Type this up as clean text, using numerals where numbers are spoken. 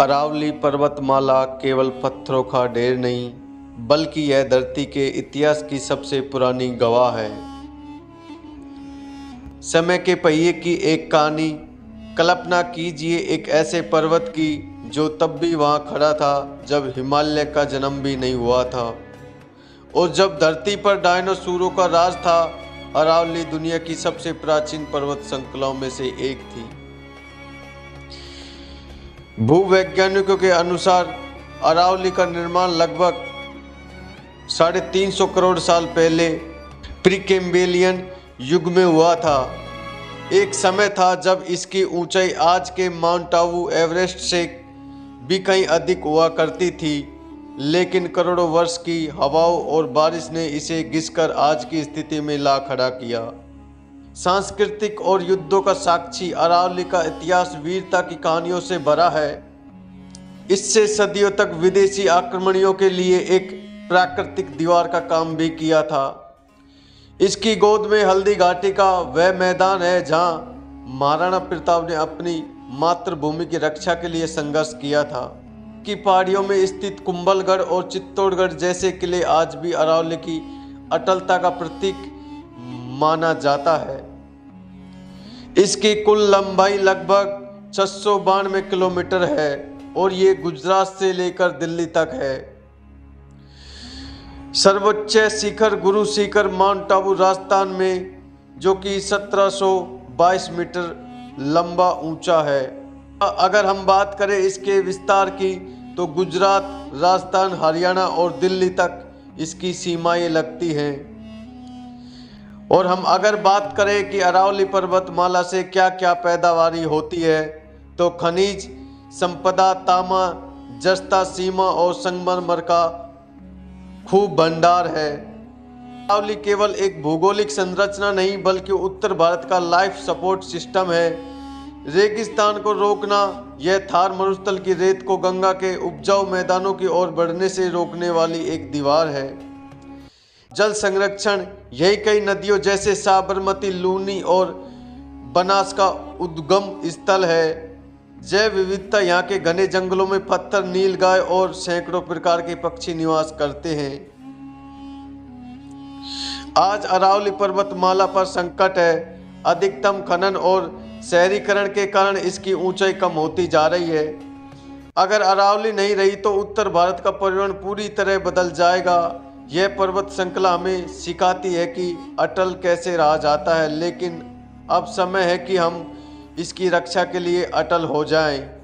अरावली पर्वतमाला केवल पत्थरों का ढेर नहीं, बल्कि यह धरती के इतिहास की सबसे पुरानी गवाह है। समय के पहिए की एक कहानी। कल्पना कीजिए एक ऐसे पर्वत की जो तब भी वहां खड़ा था जब हिमालय का जन्म भी नहीं हुआ था, और जब धरती पर डायनासोरों का राज था। अरावली दुनिया की सबसे प्राचीन पर्वत श्रृंखलाओं में से एक थी। भूवैज्ञानिकों के अनुसार अरावली का निर्माण लगभग 350 करोड़ साल पहले प्रीकेम्ब्रियन युग में हुआ था। एक समय था जब इसकी ऊंचाई आज के माउंट आबू एवरेस्ट से भी कहीं अधिक हुआ करती थी, लेकिन करोड़ों वर्ष की हवाओं और बारिश ने इसे घिसकर आज की स्थिति में ला खड़ा किया। सांस्कृतिक और युद्धों का साक्षी अरावली का इतिहास वीरता की कहानियों से भरा है। इससे सदियों तक विदेशी आक्रमणियों के लिए एक प्राकृतिक दीवार का काम भी किया था। इसकी गोद में हल्दी घाटी का वह मैदान है जहां महाराणा प्रताप ने अपनी मातृभूमि की रक्षा के लिए संघर्ष किया था। की पहाड़ियों में स्थित कुंभलगढ़ और चित्तौड़गढ़ जैसे किले आज भी अरावली की अटलता का प्रतीक माना जाता है। इसकी कुल लंबाई लगभग 692 किलोमीटर है और ये गुजरात से लेकर दिल्ली तक है। सर्वोच्च शिखर गुरु शिखर माउंट आबू राजस्थान में, जो कि 1722 मीटर लंबा ऊंचा है। अगर हम बात करें इसके विस्तार की, तो गुजरात, राजस्थान, हरियाणा और दिल्ली तक इसकी सीमाएं लगती हैं। और हम अगर बात करें कि अरावली पर्वतमाला से क्या क्या पैदावारी होती है, तो खनिज संपदा, तांबा, जस्ता, सीमा और संगमरमर का खूब भंडार है। अरावली केवल एक भौगोलिक संरचना नहीं, बल्कि उत्तर भारत का लाइफ सपोर्ट सिस्टम है। रेगिस्तान को रोकना, यह थार मरुस्थल की रेत को गंगा के उपजाऊ मैदानों की ओर बढ़ने से रोकने वाली एक दीवार है। जल संरक्षण, यही कई नदियों जैसे साबरमती, लूनी और बनास का उद्गम स्थल है। जैव विविधता, यहाँ के घने जंगलों में पत्थर, नीलगाय और सैकड़ों प्रकार के पक्षी निवास करते हैं। आज अरावली पर्वतमाला पर संकट है। अधिकतम खनन और शहरीकरण के कारण इसकी ऊंचाई कम होती जा रही है। अगर अरावली नहीं रही तो उत्तर भारत का पर्यावरण पूरी तरह बदल जाएगा। यह पर्वत श्रृंखला हमें सिखाती है कि अटल कैसे रहा जाता है, लेकिन अब समय है कि हम इसकी रक्षा के लिए अटल हो जाएं।